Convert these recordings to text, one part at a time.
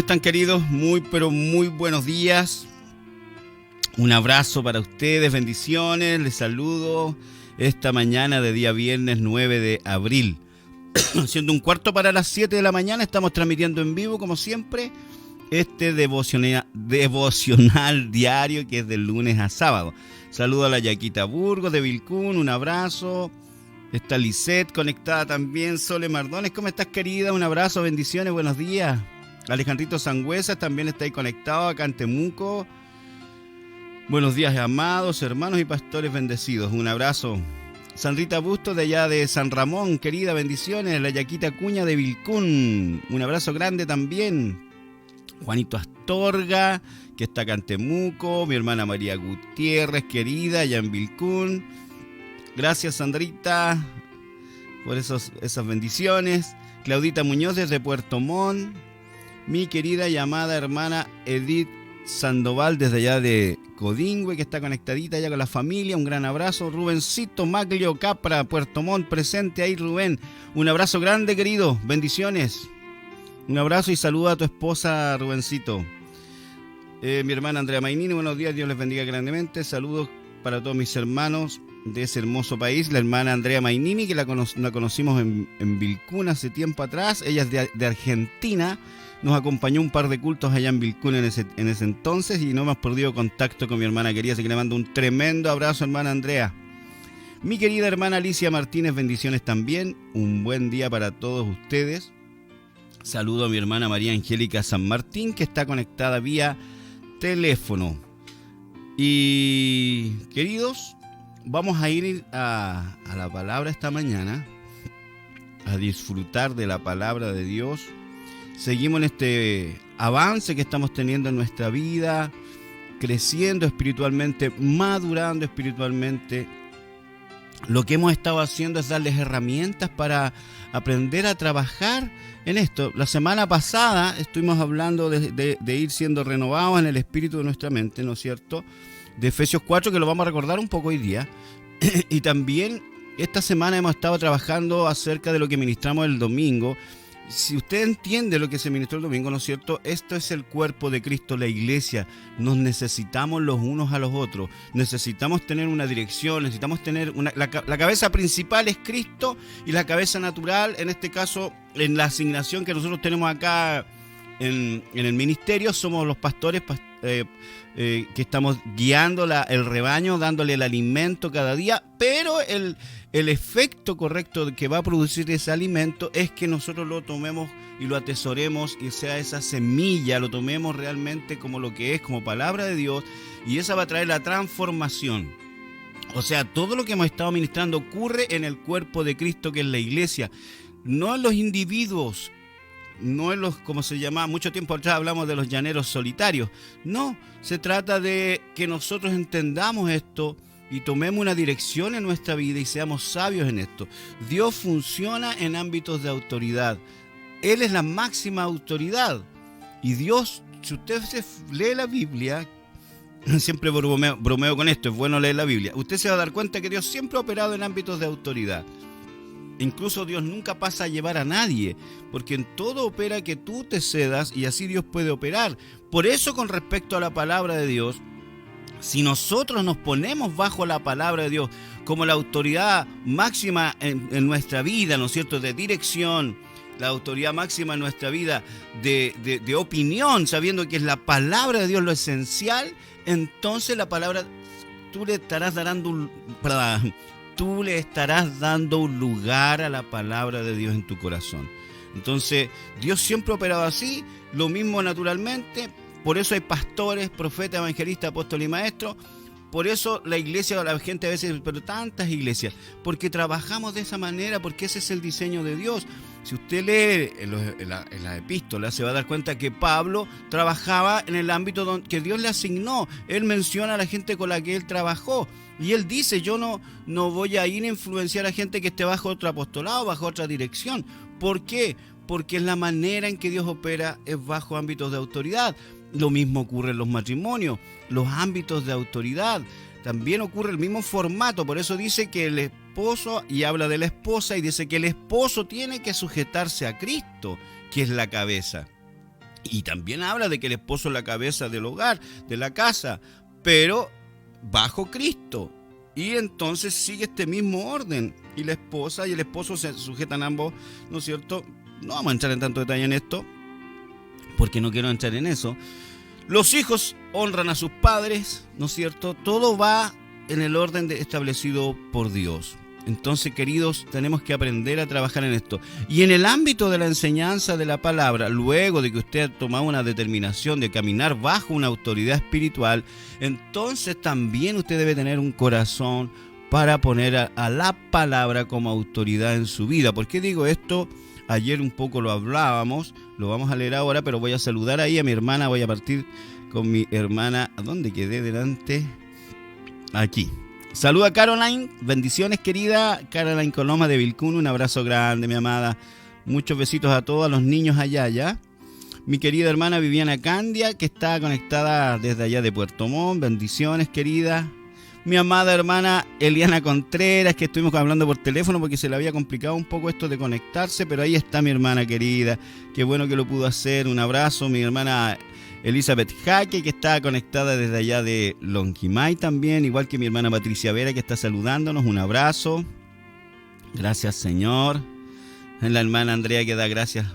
están, queridos? Muy, pero muy buenos días. Un abrazo para ustedes, bendiciones. Les saludo esta mañana de día viernes 9 de abril. Siendo 1:15 para las 7 de la mañana, estamos transmitiendo en vivo, como siempre, este devocional diario que es de lunes a sábado. Saludo a la Yaquita Burgos de Vilcún, un abrazo. Está Lisette conectada también. Sole Mardones, ¿cómo estás, querida? Un abrazo, bendiciones, buenos días. Alejandrito Sangüesa también está ahí conectado acá en Temuco. Buenos días, amados hermanos y pastores bendecidos. Un abrazo. Sandrita Bustos de allá de San Ramón, querida, bendiciones. La Yaquita Cuña de Vilcún, un abrazo grande también. Juanito Astorga, que está acá en Temuco. Mi hermana María Gutiérrez, querida, allá en Vilcún. Gracias, Sandrita, por esas bendiciones. Claudita Muñoz desde Puerto Montt. Mi querida y amada hermana Edith Sandoval desde allá de Codingüe, que está conectadita allá con la familia. Un gran abrazo. Rubencito Maglio Capra, Puerto Montt, presente ahí, Rubén. Un abrazo grande, querido. Bendiciones. Un abrazo y saluda a tu esposa, Rubencito. Mi hermana Andrea Mainini, buenos días, Dios les bendiga grandemente. Saludos para todos mis hermanos de ese hermoso país. La hermana Andrea Mainini, que la conocimos en Vilcún hace tiempo atrás. Ella es de Argentina. Nos acompañó un par de cultos allá en Vilcún en ese entonces y no hemos perdido contacto con mi hermana querida, así que le mando un tremendo abrazo, hermana Andrea. Mi querida hermana Alicia Martínez, bendiciones también. Un buen día para todos ustedes. Saludo a mi hermana María Angélica San Martín, que está conectada vía teléfono. Y queridos, vamos a ir a la palabra esta mañana, a disfrutar de la palabra de Dios. Seguimos en este avance que estamos teniendo en nuestra vida, creciendo espiritualmente, madurando espiritualmente. Lo que hemos estado haciendo es darles herramientas para aprender a trabajar en esto. La semana pasada estuvimos hablando de ir siendo renovados en el espíritu de nuestra mente, ¿no es cierto? De Efesios 4, que lo vamos a recordar un poco hoy día. Y también esta semana hemos estado trabajando acerca de lo que ministramos el domingo. Si usted entiende lo que se ministró el domingo, ¿no es cierto? Esto es el cuerpo de Cristo, la iglesia. Nos necesitamos los unos a los otros. Necesitamos tener una dirección, necesitamos tener la cabeza principal es Cristo y la cabeza natural, en este caso, en la asignación que nosotros tenemos acá en el ministerio, somos los pastores que estamos guiando el rebaño, dándole el alimento cada día, pero el efecto correcto que va a producir ese alimento es que nosotros lo tomemos y lo atesoremos y sea esa semilla, lo tomemos realmente como lo que es, como palabra de Dios, y esa va a traer la transformación. O sea, todo lo que hemos estado ministrando ocurre en el cuerpo de Cristo, que es la iglesia, no en los individuos. No en los, como se llamaba, mucho tiempo atrás hablamos de los llaneros solitarios. No, se trata de que nosotros entendamos esto y tomemos una dirección en nuestra vida y seamos sabios en esto. Dios funciona en ámbitos de autoridad. Él es la máxima autoridad. Y Dios, si usted lee la Biblia, siempre bromeo con esto, es bueno leer la Biblia, usted se va a dar cuenta que Dios siempre ha operado en ámbitos de autoridad. Incluso Dios nunca pasa a llevar a nadie, porque en todo opera que tú te cedas y así Dios puede operar. Por eso, con respecto a la palabra de Dios, si nosotros nos ponemos bajo la palabra de Dios como la autoridad máxima en nuestra vida, ¿no es cierto?, de dirección, la autoridad máxima en nuestra vida de opinión, sabiendo que es la palabra de Dios lo esencial, entonces la palabra, tú le estarás dando un lugar a la palabra de Dios en tu corazón. Entonces, Dios siempre ha operado así, lo mismo naturalmente. Por eso hay pastores, profetas, evangelistas, apóstoles y maestros. Por eso la iglesia, la gente a veces dice, pero tantas iglesias, porque trabajamos de esa manera, porque ese es el diseño de Dios. Si usted lee en las epístolas, se va a dar cuenta que Pablo trabajaba en el ámbito que Dios le asignó. Él menciona a la gente con la que él trabajó. Y él dice, yo no voy a ir a influenciar a gente que esté bajo otro apostolado, bajo otra dirección. ¿Por qué? Porque la manera en que Dios opera es bajo ámbitos de autoridad. Lo mismo ocurre en los matrimonios, los ámbitos de autoridad. También ocurre el mismo formato, por eso dice que el esposo, y habla de la esposa, y dice que el esposo tiene que sujetarse a Cristo, que es la cabeza. Y también habla de que el esposo es la cabeza del hogar, de la casa, pero bajo Cristo. Y entonces sigue este mismo orden. Y la esposa y el esposo se sujetan ambos, ¿no es cierto? No vamos a entrar en tanto detalle en esto, porque no quiero entrar en eso. Los hijos honran a sus padres, ¿no es cierto? Todo va en el orden establecido por Dios. Entonces, queridos, tenemos que aprender a trabajar en esto. Y en el ámbito de la enseñanza de la palabra, luego de que usted ha tomado una determinación de caminar bajo una autoridad espiritual, entonces también usted debe tener un corazón para poner a la palabra como autoridad en su vida. ¿Por qué digo esto? Ayer un poco lo hablábamos, lo vamos a leer ahora, pero voy a saludar ahí a mi hermana. Voy a partir con mi hermana. ¿A dónde quedé delante? Aquí. Saluda a Caroline, bendiciones querida Caroline Coloma de Vilcún, un abrazo grande mi amada, muchos besitos a todos los niños allá, ¿ya? Mi querida hermana Viviana Candia, que está conectada desde allá de Puerto Montt, bendiciones querida. Mi amada hermana Eliana Contreras, que estuvimos hablando por teléfono porque se le había complicado un poco esto de conectarse, pero ahí está mi hermana querida, qué bueno que lo pudo hacer, un abrazo. Mi hermana Elizabeth Jaque, que está conectada desde allá de Lonquimay también, igual que mi hermana Patricia Vera, que está saludándonos, un abrazo. Gracias, Señor. La hermana Andrea, que da gracias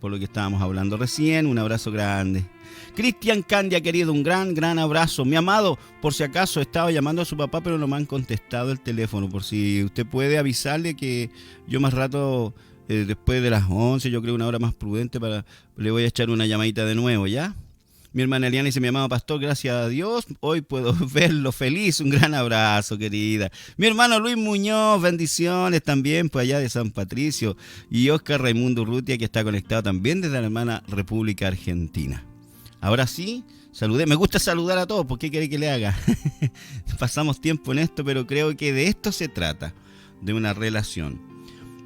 por lo que estábamos hablando recién, un abrazo grande. Cristian Candia, querido, un gran abrazo. Mi amado, por si acaso estaba llamando a su papá, pero no me han contestado el teléfono, por si usted puede avisarle que yo más rato, después de las 11, yo creo una hora más prudente, le voy a echar una llamadita de nuevo, ¿ya? Mi hermana Eliana dice, mi amado pastor, gracias a Dios, hoy puedo verlo feliz. Un gran abrazo, querida. Mi hermano Luis Muñoz, bendiciones también, pues allá de San Patricio. Y Oscar Raimundo Urrutia, que está conectado también desde la hermana República Argentina. Ahora sí, saludé. Me gusta saludar a todos, ¿por qué quiere que le haga? Pasamos tiempo en esto, pero creo que de esto se trata, de una relación.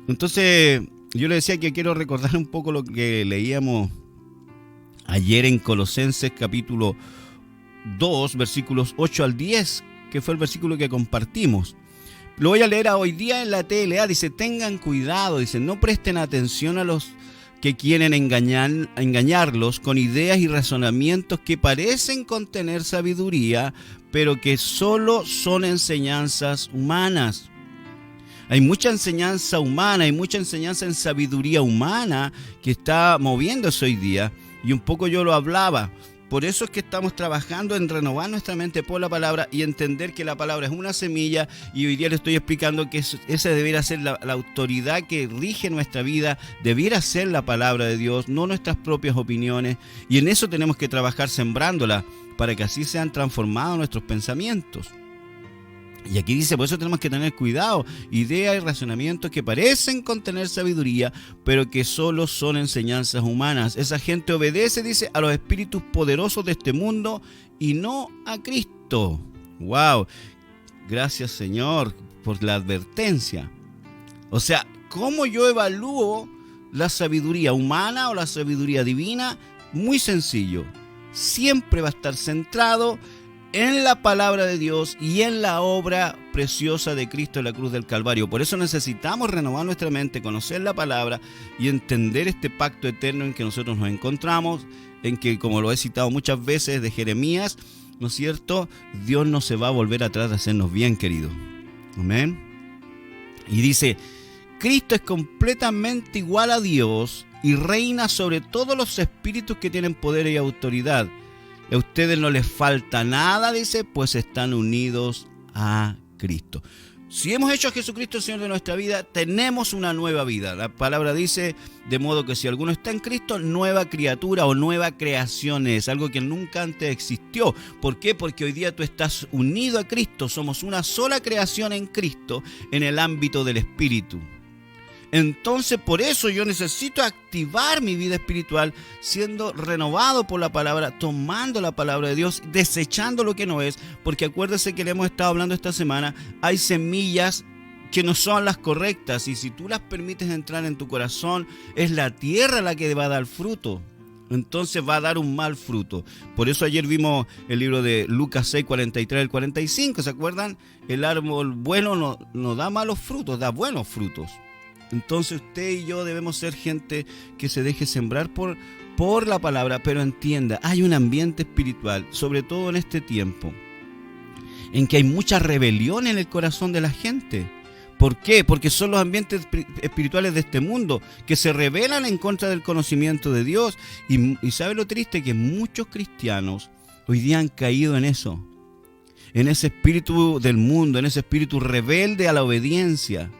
Entonces, yo le decía que quiero recordar un poco lo que leíamos ayer en Colosenses capítulo 2, versículos 8 al 10, que fue el versículo que compartimos. Lo voy a leer hoy día en la TLA. Dice, tengan cuidado, dice, no presten atención a los que quieren engañarlos con ideas y razonamientos que parecen contener sabiduría, pero que solo son enseñanzas humanas. Hay mucha enseñanza humana, hay mucha enseñanza en sabiduría humana que está moviéndose hoy día. Y un poco yo lo hablaba. Por eso es que estamos trabajando en renovar nuestra mente por la palabra y entender que la palabra es una semilla. Y hoy día le estoy explicando que esa debiera ser la autoridad que rige nuestra vida. Debiera ser la palabra de Dios, no nuestras propias opiniones. Y en eso tenemos que trabajar sembrándola para que así sean transformados nuestros pensamientos. Y aquí dice, por eso tenemos que tener cuidado, ideas y razonamientos que parecen contener sabiduría, pero que solo son enseñanzas humanas. Esa gente obedece, dice, a los espíritus poderosos de este mundo y no a Cristo. ¡Wow! Gracias, Señor, por la advertencia. O sea, ¿cómo yo evalúo la sabiduría humana o la sabiduría divina? Muy sencillo. Siempre va a estar centrado en la palabra de Dios y en la obra preciosa de Cristo en la cruz del Calvario. Por eso necesitamos renovar nuestra mente, conocer la palabra y entender este pacto eterno en que nosotros nos encontramos, en que, como lo he citado muchas veces de Jeremías, ¿no es cierto? Dios no se va a volver atrás de hacernos bien, querido. Amén. Y dice, Cristo es completamente igual a Dios y reina sobre todos los espíritus que tienen poder y autoridad. A ustedes no les falta nada, dice, pues están unidos a Cristo. Si hemos hecho a Jesucristo el Señor de nuestra vida, tenemos una nueva vida. La palabra dice, de modo que si alguno está en Cristo, nueva criatura o nueva creación es, algo que nunca antes existió. ¿Por qué? Porque hoy día tú estás unido a Cristo, somos una sola creación en Cristo en el ámbito del Espíritu. Entonces, por eso yo necesito activar mi vida espiritual siendo renovado por la palabra, tomando la palabra de Dios, desechando lo que no es, porque acuérdese que le hemos estado hablando esta semana, hay semillas que no son las correctas y si tú las permites entrar en tu corazón, es la tierra la que va a dar fruto. Entonces va a dar un mal fruto. Por eso ayer vimos el libro de Lucas 6, 43 al 45, ¿se acuerdan? El árbol bueno no da malos frutos, da buenos frutos. Entonces usted y yo debemos ser gente que se deje sembrar por la palabra, pero entienda, hay un ambiente espiritual, sobre todo en este tiempo, en que hay mucha rebelión en el corazón de la gente. ¿Por qué? Porque son los ambientes espirituales de este mundo que se rebelan en contra del conocimiento de Dios. Y ¿sabe lo triste? Que muchos cristianos hoy día han caído en eso, en ese espíritu del mundo, en ese espíritu rebelde a la obediencia.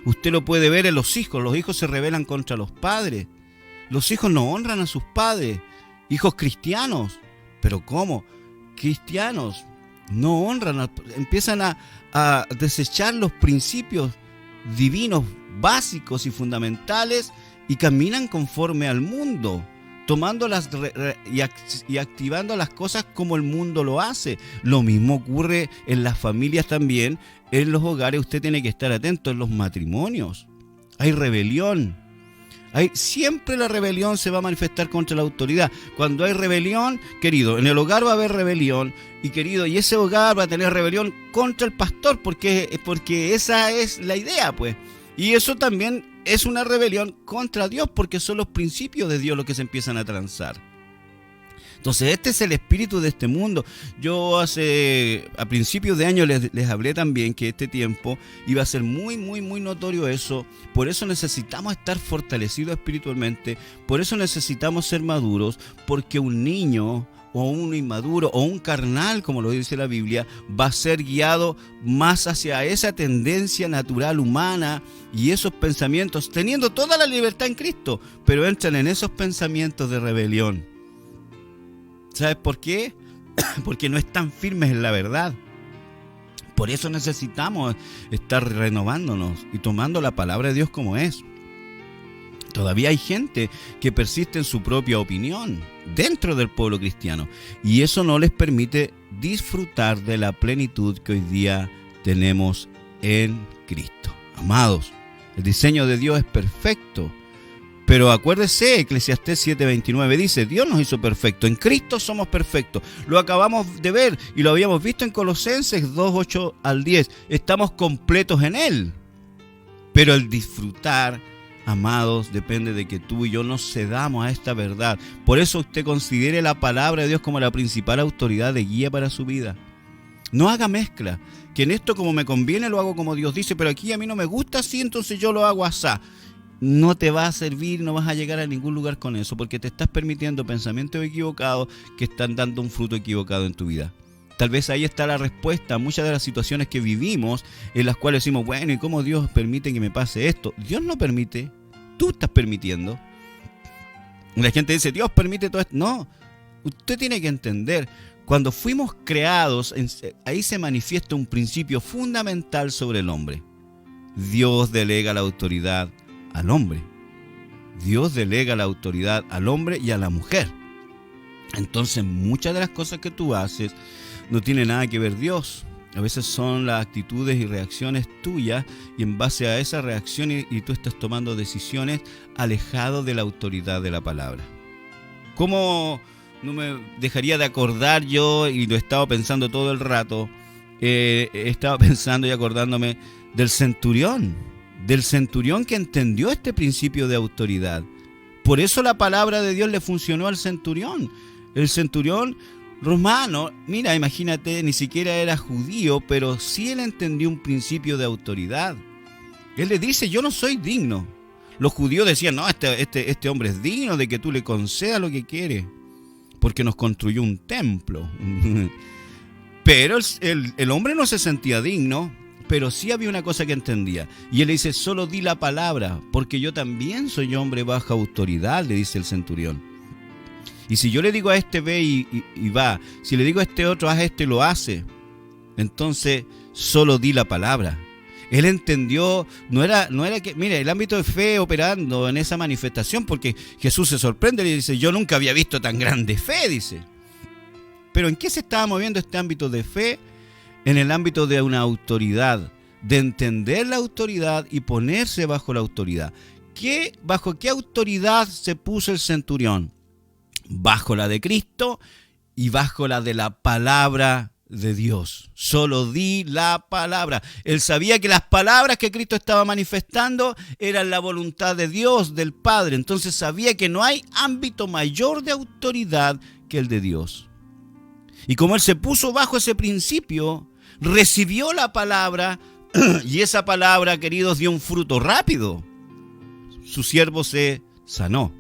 Usted lo puede ver en los hijos se rebelan contra los padres. Los hijos no honran a sus padres, hijos cristianos. ¿Pero cómo? Cristianos no honran, empiezan a desechar los principios divinos básicos y fundamentales y caminan conforme al mundo, tomándolas y activando las cosas como el mundo lo hace. Lo mismo ocurre en las familias también, en los hogares. Usted tiene que estar atento en los matrimonios. Hay rebelión. Siempre la rebelión se va a manifestar contra la autoridad. Cuando hay rebelión, querido, en el hogar va a haber rebelión, y querido, y ese hogar va a tener rebelión contra el pastor, porque esa es la idea, pues. Y eso también es una rebelión contra Dios, porque son los principios de Dios los que se empiezan a transar. Entonces este es el espíritu de este mundo. Yo a principios de año les hablé también que este tiempo iba a ser muy, muy, muy notorio eso. Por eso necesitamos estar fortalecidos espiritualmente. Por eso necesitamos ser maduros. Porque un niño o un inmaduro o un carnal, como lo dice la Biblia, va a ser guiado más hacia esa tendencia natural humana y esos pensamientos, teniendo toda la libertad en Cristo, pero entran en esos pensamientos de rebelión. ¿Sabes por qué? Porque no están firmes en la verdad. Por eso necesitamos estar renovándonos y tomando la palabra de Dios como es. Todavía hay gente que persiste en su propia opinión dentro del pueblo cristiano, y eso no les permite disfrutar de la plenitud que hoy día tenemos en Cristo. Amados, el diseño de Dios es perfecto. Pero acuérdese, Eclesiastés 7:29 dice, Dios nos hizo perfectos, en Cristo somos perfectos. Lo acabamos de ver y lo habíamos visto en Colosenses 2:8 al 10. Estamos completos en Él. Pero el disfrutar, amados, depende de que tú y yo nos cedamos a esta verdad. Por eso usted considere la palabra de Dios como la principal autoridad de guía para su vida. No haga mezcla, que en esto como me conviene lo hago como Dios dice, pero aquí a mí no me gusta así, entonces yo lo hago asá. No te va a servir, no vas a llegar a ningún lugar con eso, porque te estás permitiendo pensamientos equivocados que están dando un fruto equivocado en tu vida. Tal vez ahí está la respuesta a muchas de las situaciones que vivimos, en las cuales decimos, bueno, ¿y cómo Dios permite que me pase esto? Dios no permite, tú estás permitiendo. La gente dice, Dios permite todo esto. No, usted tiene que entender, cuando fuimos creados, ahí se manifiesta un principio fundamental sobre el hombre. Dios delega la autoridad al hombre. Dios delega la autoridad al hombre y a la mujer. Entonces muchas de las cosas que tú haces no tiene nada que ver Dios. A veces son las actitudes y reacciones tuyas, y en base a esa reacción y tú estás tomando decisiones alejado de la autoridad de la palabra. ¿Cómo no me dejaría de acordar yo? Y lo he estado pensando todo el rato. He estado pensando y acordándome del centurión que entendió este principio de autoridad. Por eso la palabra de Dios le funcionó al centurión. El centurión romano, mira, imagínate, ni siquiera era judío, pero sí él entendió un principio de autoridad. Él le dice, yo no soy digno. Los judíos decían, no, este hombre es digno de que tú le concedas lo que quiere, porque nos construyó un templo. Pero el hombre no se sentía digno. Pero sí había una cosa que entendía. Y él le dice, solo di la palabra, porque yo también soy hombre bajo autoridad, le dice el centurión. Y si yo le digo a este ve y va, si le digo a este otro haz esto y lo hace, entonces solo di la palabra. Él entendió, no era que, mire, el ámbito de fe operando en esa manifestación, porque Jesús se sorprende y dice, yo nunca había visto tan grande fe, dice. Pero ¿en qué se estaba moviendo este ámbito de fe? En el ámbito de una autoridad, de entender la autoridad y ponerse bajo la autoridad. ¿Bajo qué autoridad se puso el centurión? Bajo la de Cristo y bajo la de la palabra de Dios. Solo di la palabra. Él sabía que las palabras que Cristo estaba manifestando eran la voluntad de Dios, del Padre. Entonces sabía que no hay ámbito mayor de autoridad que el de Dios. Y como él se puso bajo ese principio, recibió la palabra y esa palabra, queridos, dio un fruto rápido. Su siervo se sanó.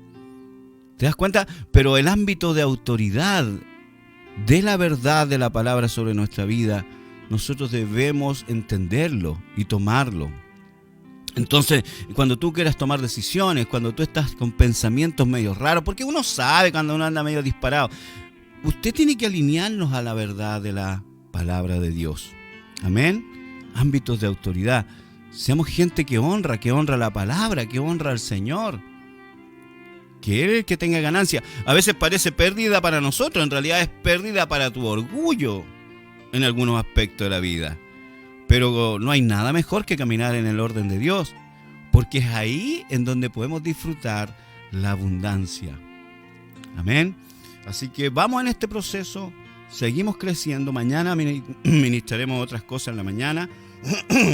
¿Te das cuenta? Pero el ámbito de autoridad de la verdad de la palabra sobre nuestra vida, nosotros debemos entenderlo y tomarlo. Entonces, cuando tú quieras tomar decisiones, cuando tú estás con pensamientos medio raros, porque uno sabe cuando uno anda medio disparado, usted tiene que alinearnos a la verdad de la palabra de Dios. Amén. Ámbitos de autoridad. Seamos gente que honra la palabra, que honra al Señor. Que Él es el que tenga ganancia. A veces parece pérdida para nosotros, en realidad es pérdida para tu orgullo en algunos aspectos de la vida. Pero no hay nada mejor que caminar en el orden de Dios, porque es ahí en donde podemos disfrutar la abundancia. Amén. Así que vamos en este proceso, seguimos creciendo. Mañana ministraremos otras cosas en la mañana.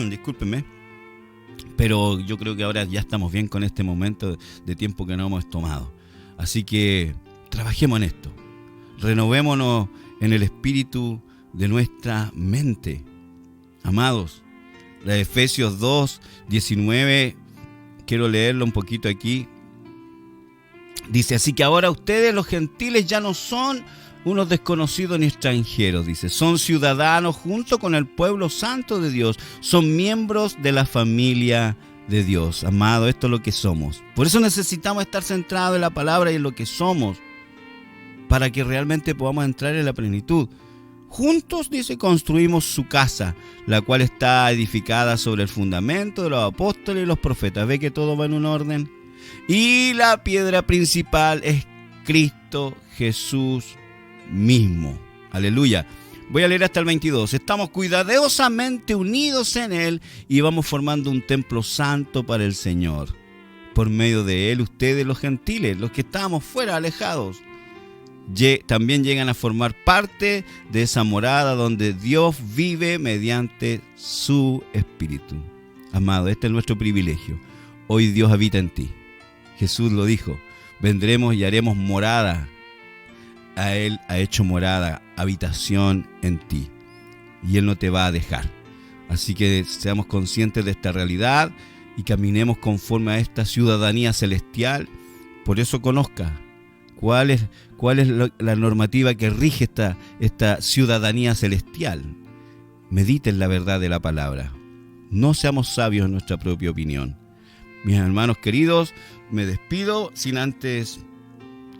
Discúlpenme. Pero yo creo que ahora ya estamos bien con este momento de tiempo que no hemos tomado. Así que trabajemos en esto. Renovémonos en el espíritu de nuestra mente. Amados, la Efesios 2, 19, quiero leerlo un poquito aquí. Dice, así que ahora ustedes los gentiles ya no son unos desconocidos ni extranjeros, dice, son ciudadanos junto con el pueblo santo de Dios, son miembros de la familia de Dios. Amado, esto es lo que somos. Por eso necesitamos estar centrados en la palabra y en lo que somos, para que realmente podamos entrar en la plenitud. Juntos, dice, construimos su casa, la cual está edificada sobre el fundamento de los apóstoles y los profetas. ¿Ve que todo va en un orden? Y la piedra principal es Cristo Jesús mismo. Aleluya. Voy a leer hasta el 22. Estamos cuidadosamente unidos en Él y vamos formando un templo santo para el Señor. Por medio de Él, ustedes los gentiles, los que estábamos fuera, alejados, también llegan a formar parte de esa morada donde Dios vive mediante su Espíritu. Amado, este es nuestro privilegio. Hoy Dios habita en ti. Jesús lo dijo, vendremos y haremos morada. A Él ha hecho morada, habitación en ti. Y Él no te va a dejar. Así que seamos conscientes de esta realidad y caminemos conforme a esta ciudadanía celestial. Por eso conozca cuál es la normativa que rige esta ciudadanía celestial. Medite en la verdad de la palabra. No seamos sabios en nuestra propia opinión. Mis hermanos queridos, me despido sin antes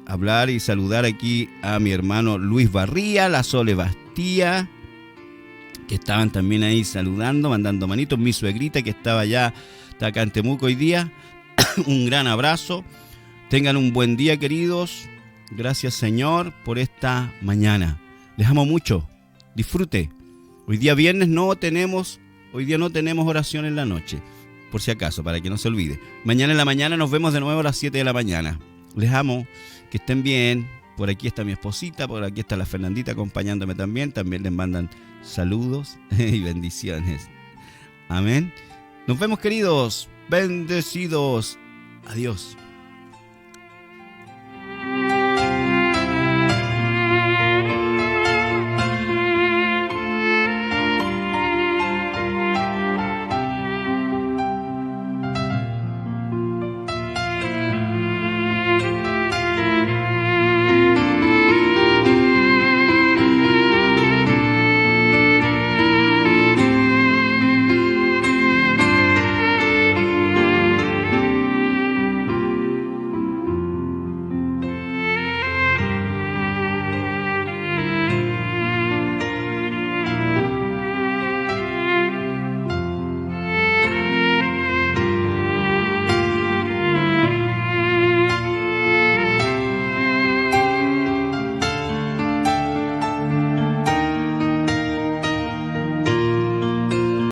hablar y saludar aquí a mi hermano Luis Barría, la Sole Bastía, que estaban también ahí saludando, mandando manitos, mi suegrita que está acá en Temuco hoy día. Un gran abrazo. Tengan un buen día, queridos. Gracias, Señor, por esta mañana. Les amo mucho. Disfrute. Hoy día viernes no tenemos oración en la noche, por si acaso, para que no se olvide. Mañana en la mañana nos vemos de nuevo a las 7 de la mañana. Les amo. Que estén bien. Por aquí está mi esposita, por aquí está la Fernandita acompañándome también. También les mandan saludos y bendiciones. Amén. Nos vemos, queridos. Bendecidos. Adiós.